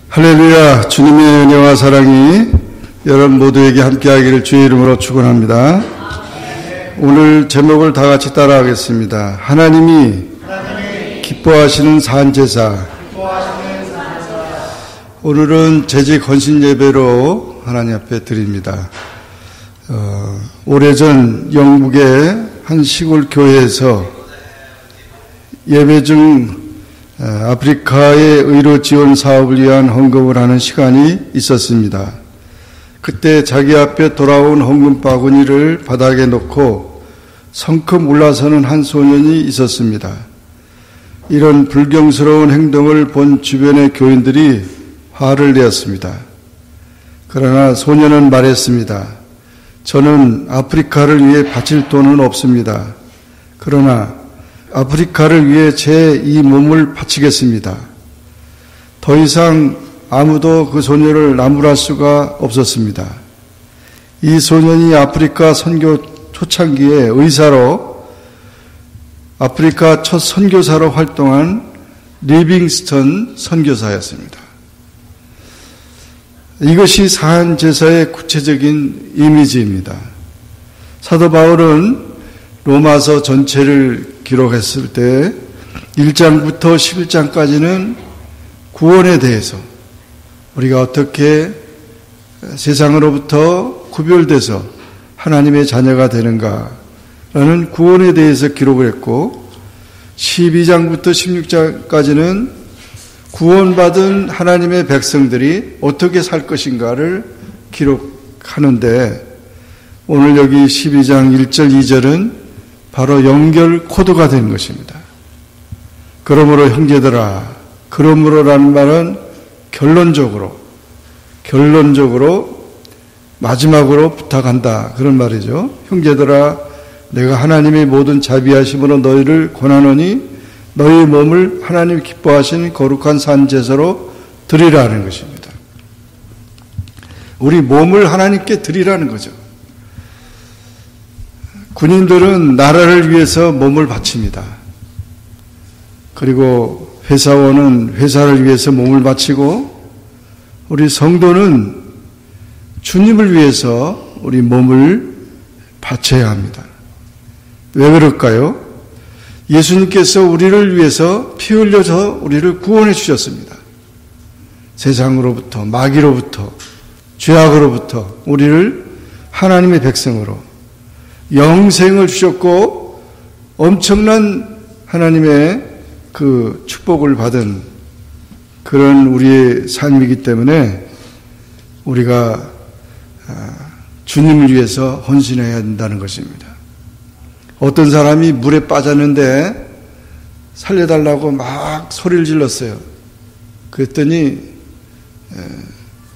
할렐루야. 주님의 은혜와 사랑이 여러분 모두에게 함께하기를 주의 이름으로 축원합니다. 오늘 제목을 다 같이 따라하겠습니다. 하나님이 기뻐하시는 산제사. 오늘은 제지 건신 예배로 하나님 앞에 드립니다. 오래전 영국의 한 시골 교회에서 예배 중 아프리카의 의료 지원 사업을 위한 헌금을 하는 시간이 있었습니다. 그때 자기 앞에 돌아온 헌금 바구니를 바닥에 놓고 성큼 올라서는 한 소년이 있었습니다. 이런 불경스러운 행동을 본 주변의 교인들이 화를 내었습니다. 그러나 소년은 말했습니다. 저는 아프리카를 위해 바칠 돈은 없습니다. 그러나 아프리카를 위해 제 이 몸을 바치겠습니다. 더 이상 아무도 그 소년을 나무랄 수가 없었습니다. 이 소년이 아프리카 선교 초창기에 의사로 아프리카 첫 선교사로 활동한 리빙스턴 선교사였습니다. 이것이 산제사의 구체적인 이미지입니다. 사도 바울은 로마서 전체를 기록했을 때 1장부터 11장까지는 구원에 대해서 우리가 어떻게 세상으로부터 구별돼서 하나님의 자녀가 되는가라는 구원에 대해서 기록을 했고 12장부터 16장까지는 구원받은 하나님의 백성들이 어떻게 살 것인가를 기록하는데 오늘 여기 12장 1절 2절은 바로 연결 코드가 된 것입니다. 그러므로 형제들아, 그러므로라는 말은 결론적으로 마지막으로 부탁한다 그런 말이죠. 형제들아, 내가 하나님의 모든 자비하심으로 너희를 권하노니 너희 몸을 하나님 기뻐하시는 거룩한 산제사로 드리라는 것입니다. 우리 몸을 하나님께 드리라는 거죠. 군인들은 나라를 위해서 몸을 바칩니다. 그리고 회사원은 회사를 위해서 몸을 바치고 우리 성도는 주님을 위해서 우리 몸을 바쳐야 합니다. 왜 그럴까요? 예수님께서 우리를 위해서 피 흘려서 우리를 구원해 주셨습니다. 세상으로부터, 마귀로부터, 죄악으로부터 우리를 하나님의 백성으로 영생을 주셨고 엄청난 하나님의 그 축복을 받은 그런 우리의 삶이기 때문에 우리가 주님을 위해서 헌신해야 한다는 것입니다. 어떤 사람이 물에 빠졌는데 살려달라고 막 소리를 질렀어요. 그랬더니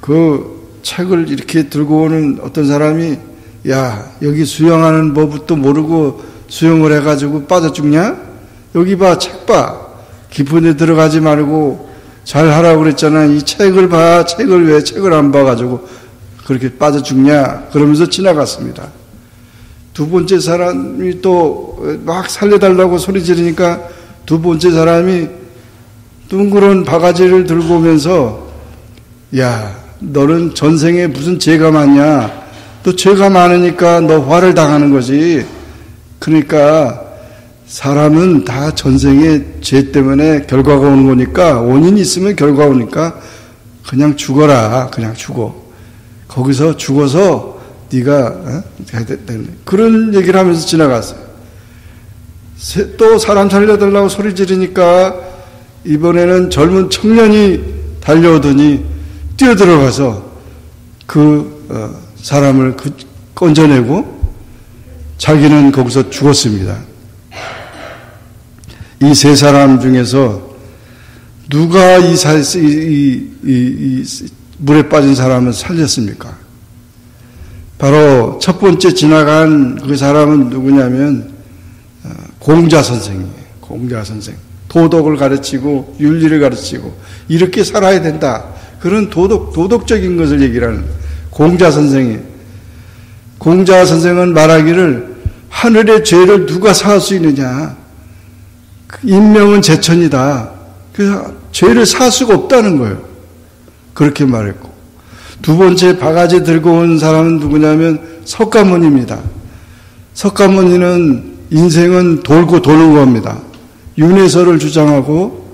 그 책을 이렇게 들고 오는 어떤 사람이 야, 여기 수영하는 법도 모르고 수영을 해가지고 빠져 죽냐? 여기 봐, 책 봐. 깊은 데 들어가지 말고 잘 하라고 그랬잖아. 이 책을 봐. 책을 왜 책을 안 봐가지고 그렇게 빠져 죽냐? 그러면서 지나갔습니다. 두 번째 사람이 또 막 살려달라고 소리 지르니까 두 번째 사람이 둥그런 바가지를 들고 오면서 야, 너는 전생에 무슨 죄가 많냐? 또 죄가 많으니까 너 화를 당하는 거지. 그러니까 사람은 다 전생에 죄 때문에 결과가 오는 거니까 원인이 있으면 결과 오니까 그냥 죽어라. 그냥 죽어. 거기서 죽어서 네가 그런 얘기를 하면서 지나갔어요. 또 사람 살려달라고 소리 지르니까 이번에는 젊은 청년이 달려오더니 뛰어들어가서 사람을 건져내고 자기는 거기서 죽었습니다. 이 세 사람 중에서 누가 이 물에 빠진 사람을 살렸습니까? 바로 첫 번째 지나간 그 사람은 누구냐면 공자 선생이에요. 공자 선생. 도덕을 가르치고 윤리를 가르치고 이렇게 살아야 된다. 그런 도덕적인 것을 얘기를 하는 공자 선생이. 공자 선생은 말하기를 하늘의 죄를 누가 사할 수 있느냐. 인명은 제천이다. 그래서 죄를 살 수가 없다는 거예요. 그렇게 말했고, 두 번째 바가지 들고 온 사람은 누구냐면 석가모니입니다. 석가모니는 인생은 돌고 도는 겁니다. 윤회설을 주장하고,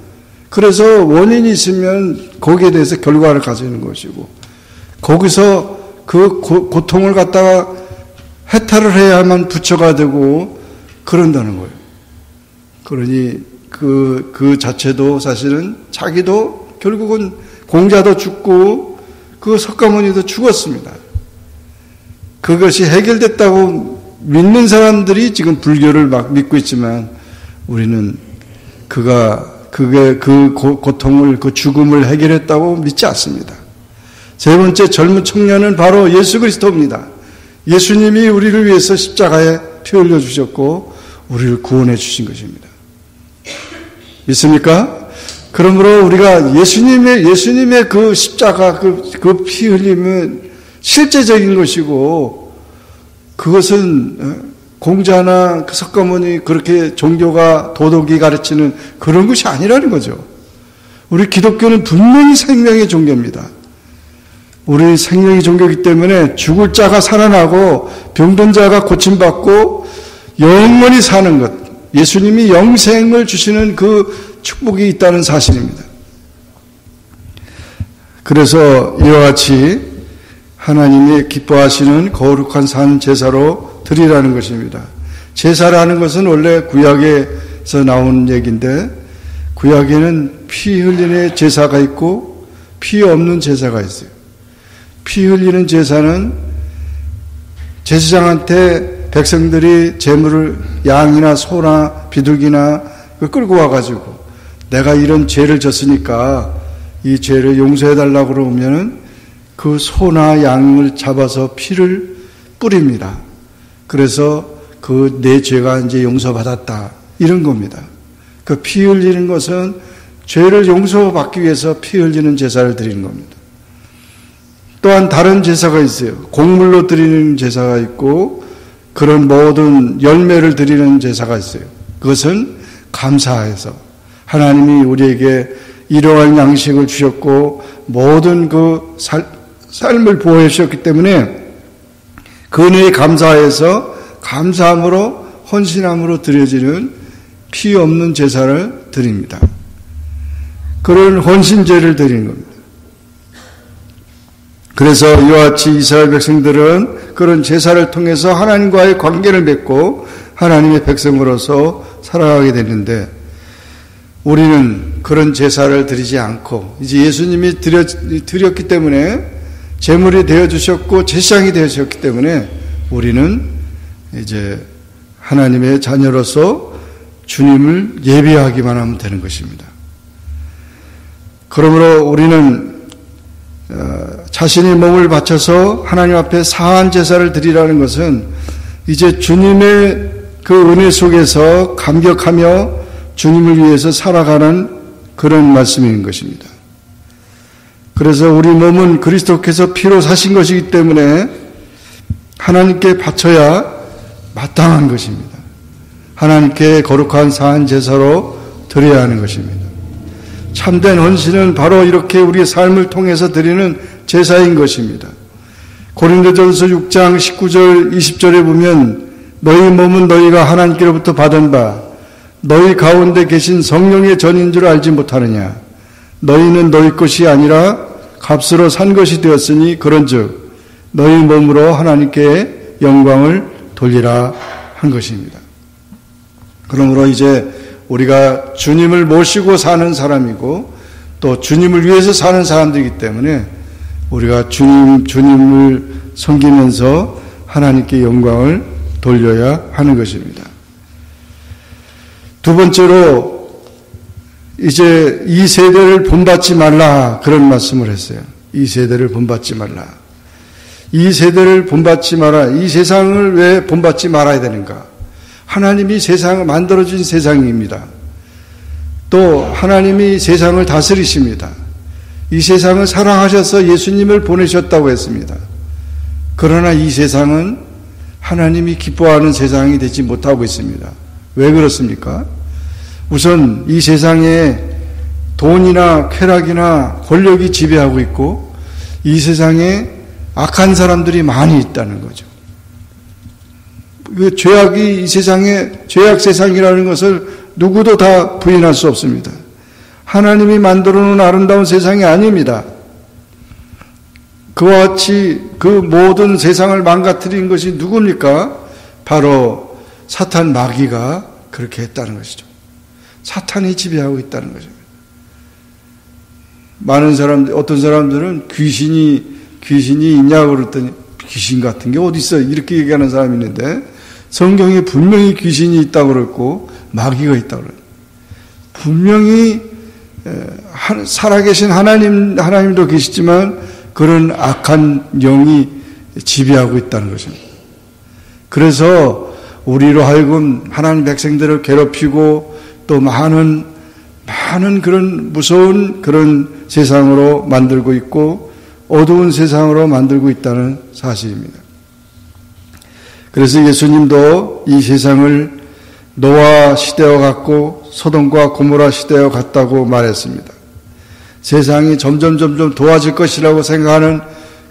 그래서 원인이 있으면 거기에 대해서 결과를 가지는 것이고, 거기서 그 고통을 갖다가 해탈을 해야만 부처가 되고 그런다는 거예요. 그러니 그 자체도 사실은 자기도 결국은 공자도 죽고 그 석가모니도 죽었습니다. 그것이 해결됐다고 믿는 사람들이 지금 불교를 막 믿고 있지만, 우리는 그게 그 고통을, 그 죽음을 해결했다고 믿지 않습니다. 세 번째 젊은 청년은 바로 예수 그리스도입니다. 예수님이 우리를 위해서 십자가에 피 흘려 주셨고 우리를 구원해 주신 것입니다. 믿습니까? 그러므로 우리가 예수님의 그 십자가, 그 피 흘림은 실제적인 것이고, 그것은 공자나 그 석가모니 그렇게 종교가 도덕이 가르치는 그런 것이 아니라는 거죠. 우리 기독교는 분명히 생명의 종교입니다. 우리 생명의 종교이기 때문에 죽을 자가 살아나고 병든 자가 고침받고 영원히 사는 것, 예수님이 영생을 주시는 그 축복이 있다는 사실입니다. 그래서 이와 같이 하나님이 기뻐하시는 거룩한 산 제사로 드리라는 것입니다. 제사라는 것은 원래 구약에서 나온 얘기인데, 구약에는 피 흘리는 제사가 있고 피 없는 제사가 있어요. 피 흘리는 제사는 제사장한테 백성들이 제물을 양이나 소나 비둘기나 끌고 와가지고 내가 이런 죄를 졌으니까 이 죄를 용서해달라고 그러면은 그 소나 양을 잡아서 피를 뿌립니다. 그래서 그 내 죄가 이제 용서받았다, 이런 겁니다. 그 피 흘리는 것은 죄를 용서받기 위해서 피 흘리는 제사를 드리는 겁니다. 또한 다른 제사가 있어요. 곡물로 드리는 제사가 있고 그런 모든 열매를 드리는 제사가 있어요. 그것은 감사해서 하나님이 우리에게 일용할 양식을 주셨고 모든 그 삶을 보호해 주셨기 때문에 그 은혜에 감사해서 감사함으로 헌신함으로 드려지는 피 없는 제사를 드립니다. 그런 헌신제를 드리는 겁니다. 그래서 이와 같이 이스라엘 백성들은 그런 제사를 통해서 하나님과의 관계를 맺고 하나님의 백성으로서 살아가게 됐는데, 우리는 그런 제사를 드리지 않고 이제 예수님이 드렸기 때문에 제물이 되어주셨고 제사장이 되어주셨기 때문에 우리는 이제 하나님의 자녀로서 주님을 예배하기만 하면 되는 것입니다. 그러므로 우리는 자신의 몸을 바쳐서 하나님 앞에 사한 제사를 드리라는 것은 이제 주님의 그 은혜 속에서 감격하며 주님을 위해서 살아가는 그런 말씀인 것입니다. 그래서 우리 몸은 그리스도께서 피로 사신 것이기 때문에 하나님께 바쳐야 마땅한 것입니다. 하나님께 거룩한 사한 제사로 드려야 하는 것입니다. 참된 헌신은 바로 이렇게 우리의 삶을 통해서 드리는 제사인 것입니다. 고린도전서 6장 19절 20절에 보면 너희 몸은 너희가 하나님께로부터 받은 바 너희 가운데 계신 성령의 전인 줄 알지 못하느냐. 너희는 너희 것이 아니라 값으로 산 것이 되었으니 그런즉 너희 몸으로 하나님께 영광을 돌리라 한 것입니다. 그러므로 이제 우리가 주님을 모시고 사는 사람이고 또 주님을 위해서 사는 사람들이기 때문에 우리가 주님을 섬기면서 하나님께 영광을 돌려야 하는 것입니다. 두 번째로 이제 이 세대를 본받지 말라, 그런 말씀을 했어요. 이 세대를 본받지 말라. 이 세대를 본받지 마라. 이 세상을 왜 본받지 말아야 되는가? 하나님이 세상을 만들어준 세상입니다. 또 하나님이 세상을 다스리십니다. 이 세상을 사랑하셔서 예수님을 보내셨다고 했습니다. 그러나 이 세상은 하나님이 기뻐하는 세상이 되지 못하고 있습니다. 왜 그렇습니까? 우선 이 세상에 돈이나 쾌락이나 권력이 지배하고 있고 이 세상에 악한 사람들이 많이 있다는 거죠. 그 죄악이 이 세상에 죄악 세상이라는 것을 누구도 다 부인할 수 없습니다. 하나님이 만들어 놓은 아름다운 세상이 아닙니다. 그와 같이 그 모든 세상을 망가뜨린 것이 누굽니까? 바로 사탄 마귀가 그렇게 했다는 것이죠. 사탄이 지배하고 있다는 거죠. 많은 사람들, 어떤 사람들은 귀신이 있냐고 그랬더니 귀신 같은 게 어디 있어? 이렇게 얘기하는 사람이 있는데 성경에 분명히 귀신이 있다고 그랬고 마귀가 있다고 그래요. 분명히 살아계신 하나님도 계시지만 그런 악한 영이 지배하고 있다는 것입니다. 그래서 우리로 하여금 하나님 백성들을 괴롭히고 또 많은 그런 무서운 그런 세상으로 만들고 있고 어두운 세상으로 만들고 있다는 사실입니다. 그래서 예수님도 이 세상을 노아 시대와 같고 소돔과 고모라 시대와 같다고 말했습니다. 세상이 점점 도와질 것이라고 생각하는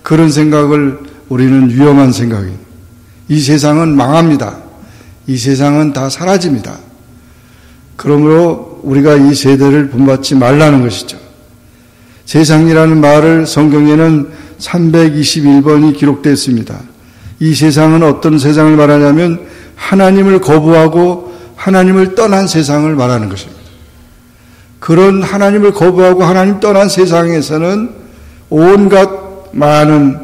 그런 생각을 우리는 위험한 생각이에요. 이 세상은 망합니다. 이 세상은 다 사라집니다. 그러므로 우리가 이 세대를 본받지 말라는 것이죠. 세상이라는 말을 성경에는 321번이 기록되어 있습니다. 이 세상은 어떤 세상을 말하냐면 하나님을 거부하고 하나님을 떠난 세상을 말하는 것입니다. 그런 하나님을 거부하고 하나님 떠난 세상에서는 온갖 많은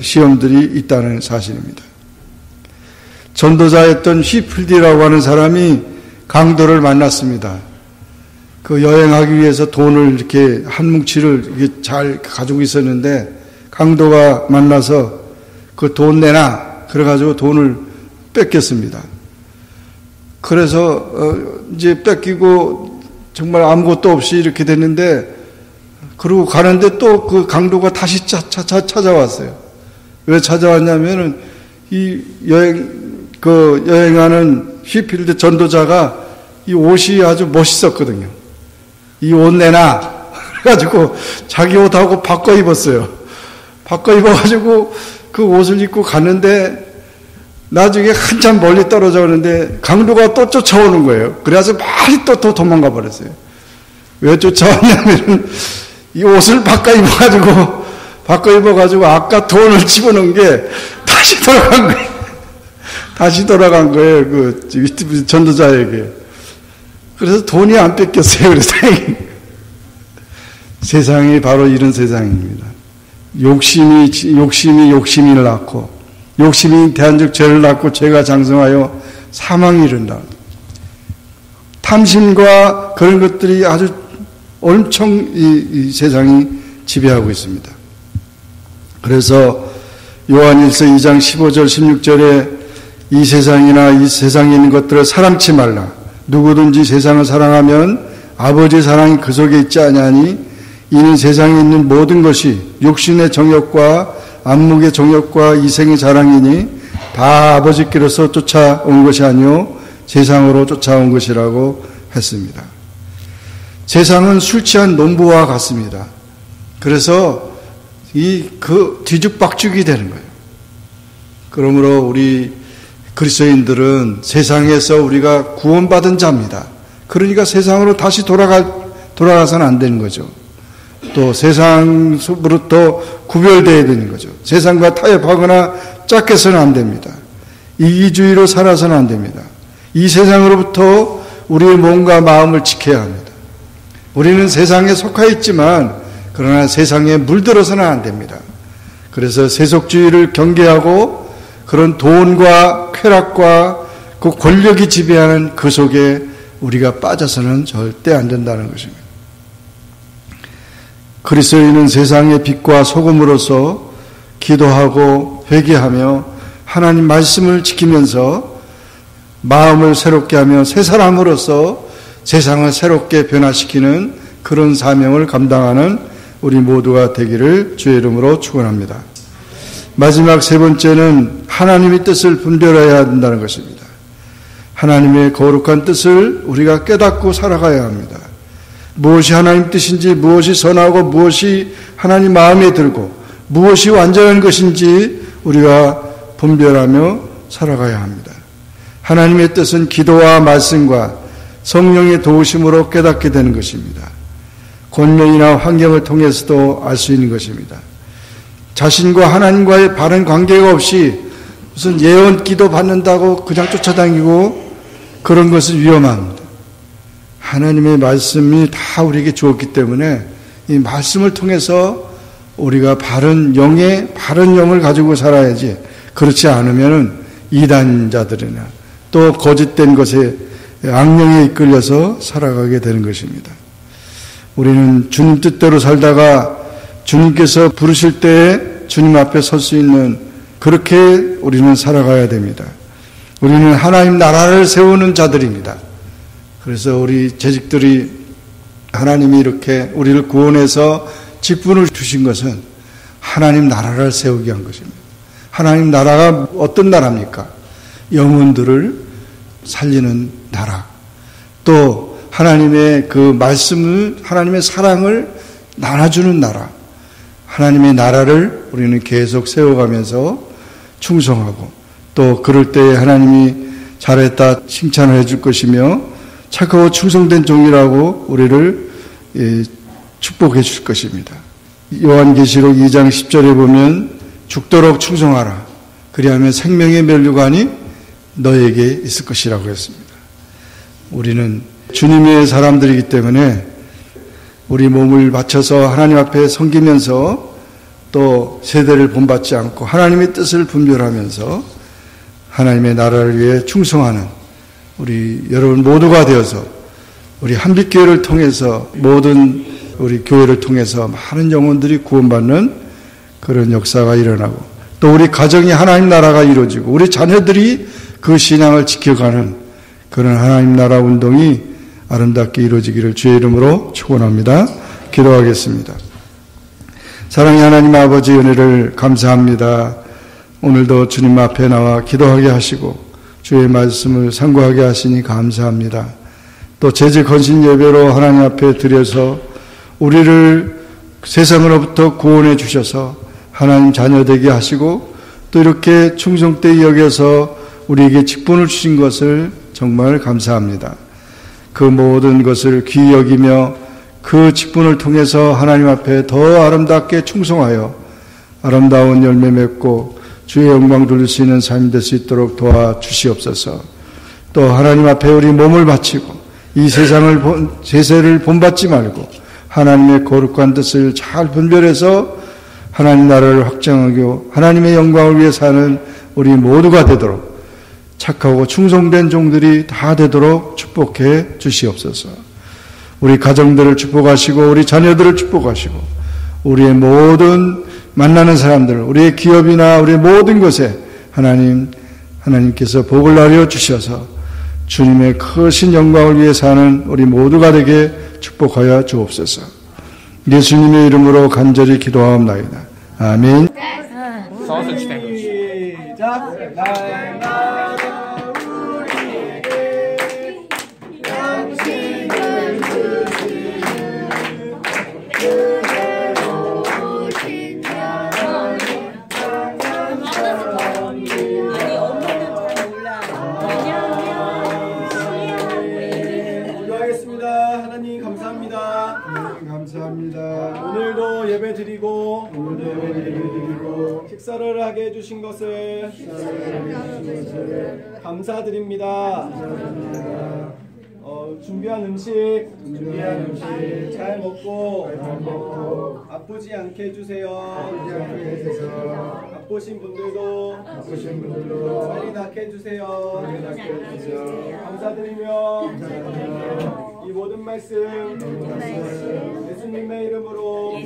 시험들이 있다는 사실입니다. 전도자였던 휘필디라고 하는 사람이 강도를 만났습니다. 그 여행하기 위해서 돈을 이렇게 한 뭉치를 이렇게 잘 가지고 있었는데 강도가 만나서 그 돈 내놔 그래가지고 돈을 뺏겼습니다. 그래서 이제 뺏기고 정말 아무것도 없이 이렇게 됐는데 그러고 가는데 또 그 강도가 다시 찾아왔어요. 왜 찾아왔냐면은 이 여행하는 휘필드 전도자가 이 옷이 아주 멋있었거든요. 이 옷 내놔. 그래가지고 자기 옷하고 바꿔 입었어요. 바꿔 입어가지고 그 옷을 입고 갔는데 나중에 한참 멀리 떨어져 오는데 강도가 또 쫓아오는 거예요. 그래서 빨리 또 도망가 버렸어요. 왜 쫓아왔냐면 이 옷을 바꿔 입어가지고 아까 돈을 집어넣은 게 다시 돌아간 거예요. 다시 돌아간 거예요. 그 전도자에게. 그래서 돈이 안 뺏겼어요. 그래서 세상이 바로 이런 세상입니다. 욕심이 낳고 욕심이 대한적 죄를 낳고 죄가 장성하여 사망이 이른다. 탐심과 그런 것들이 아주 엄청 이 세상이 지배하고 있습니다. 그래서 요한일서 2장 15절 16절에 이 세상이나 이 세상에 있는 것들을 사랑치 말라. 누구든지 세상을 사랑하면 아버지의 사랑이 그 속에 있지 아니하니 이는 세상에 있는 모든 것이 육신의 정욕과 안목의 정욕과 이생의 자랑이니 다 아버지께로서 쫓아온 것이 아니요 세상으로 쫓아온 것이라고 했습니다. 세상은 술 취한 농부와 같습니다. 그래서 그 뒤죽박죽이 되는 거예요. 그러므로 우리 그리스도인들은 세상에서 우리가 구원받은 자입니다. 그러니까 세상으로 다시 돌아가서는 안 되는 거죠. 또 세상으로부터 구별되어야 되는 거죠. 세상과 타협하거나 짝해서는 안 됩니다. 이기주의로 살아서는 안 됩니다. 이 세상으로부터 우리의 몸과 마음을 지켜야 합니다. 우리는 세상에 속해 있지만 그러나 세상에 물들어서는 안 됩니다. 그래서 세속주의를 경계하고 그런 돈과 쾌락과 그 권력이 지배하는 그 속에 우리가 빠져서는 절대 안 된다는 것입니다. 그리스도인은 세상의 빛과 소금으로서 기도하고 회개하며 하나님 말씀을 지키면서 마음을 새롭게 하며 새 사람으로서 세상을 새롭게 변화시키는 그런 사명을 감당하는 우리 모두가 되기를 주의 이름으로 축원합니다. 마지막 세 번째는 하나님의 뜻을 분별해야 한다는 것입니다. 하나님의 거룩한 뜻을 우리가 깨닫고 살아가야 합니다. 무엇이 하나님 뜻인지, 무엇이 선하고 무엇이 하나님 마음에 들고 무엇이 완전한 것인지 우리가 분별하며 살아가야 합니다. 하나님의 뜻은 기도와 말씀과 성령의 도우심으로 깨닫게 되는 것입니다. 권면이나 환경을 통해서도 알 수 있는 것입니다. 자신과 하나님과의 바른 관계가 없이 무슨 예언 기도 받는다고 그냥 쫓아다니고 그런 것은 위험합니다. 하나님의 말씀이 다 우리에게 주었기 때문에 이 말씀을 통해서 우리가 바른 영을 가지고 살아야지, 그렇지 않으면 이단자들이나 또 거짓된 것에 악령에 이끌려서 살아가게 되는 것입니다. 우리는 주님 뜻대로 살다가 주님께서 부르실 때 주님 앞에 설 수 있는, 그렇게 우리는 살아가야 됩니다. 우리는 하나님 나라를 세우는 자들입니다. 그래서 우리 재직들이 하나님이 이렇게 우리를 구원해서 직분을 주신 것은 하나님 나라를 세우기 위한 것입니다. 하나님 나라가 어떤 나라입니까? 영혼들을 살리는 나라. 또 하나님의 그 말씀을, 하나님의 사랑을 나눠주는 나라. 하나님의 나라를 우리는 계속 세워가면서 충성하고, 또 그럴 때에 하나님이 잘했다 칭찬을 해줄 것이며 착하고 충성된 종이라고 우리를 축복해 줄 것입니다. 요한계시록 2장 10절에 보면 죽도록 충성하라. 그리하면 생명의 면류관이 너에게 있을 것이라고 했습니다. 우리는 주님의 사람들이기 때문에 우리 몸을 바쳐서 하나님 앞에 섬기면서 또 세대를 본받지 않고 하나님의 뜻을 분별하면서 하나님의 나라를 위해 충성하는 우리 여러분 모두가 되어서 우리 한빛교회를 통해서, 모든 우리 교회를 통해서 많은 영혼들이 구원받는 그런 역사가 일어나고, 또 우리 가정이 하나님 나라가 이루어지고 우리 자녀들이 그 신앙을 지켜가는 그런 하나님 나라 운동이 아름답게 이루어지기를 주의 이름으로 축원합니다. 기도하겠습니다. 사랑의 하나님 아버지, 은혜를 감사합니다. 오늘도 주님 앞에 나와 기도하게 하시고 주의 말씀을 상고하게 하시니 감사합니다. 또 재직 헌신 예배로 하나님 앞에 드려서 우리를 세상으로부터 구원해 주셔서 하나님 자녀 되게 하시고, 또 이렇게 충성되이 여겨서 우리에게 직분을 주신 것을 정말 감사합니다. 그 모든 것을 귀히 여기며 그 직분을 통해서 하나님 앞에 더 아름답게 충성하여 아름다운 열매 맺고 주의 영광 돌릴 수 있는 삶이 될 수 있도록 도와주시옵소서. 또 하나님 앞에 우리 몸을 바치고 이 세세를 본받지 말고 하나님의 거룩한 뜻을 잘 분별해서 하나님 나라를 확장하고 하나님의 영광을 위해 사는 우리 모두가 되도록, 착하고 충성된 종들이 다 되도록 축복해 주시옵소서. 우리 가정들을 축복하시고 우리 자녀들을 축복하시고 우리의 모든 만나는 사람들, 우리의 기업이나 우리의 모든 것에 하나님께서 복을 나려 주셔서 주님의 크신 영광을 위해 사는 우리 모두가 되게 축복하여 주옵소서. 예수님의 이름으로 간절히 기도하옵나이다. 아멘. 시작. 나의 나라 우리에게 양식을 주시는 그대로 오시면 기도하겠습니다. 하나님 감사합니다. 감사합니다. 오늘도 예배 드리고 식사를 하게 해주신 것을 감사드립니다. 준비한 음식 잘 먹고 아프지 않게 해주세요. 아프신 분들도 빨리 낫게 해주세요. 감사드리며 이 모든 말씀 예수님의 이름으로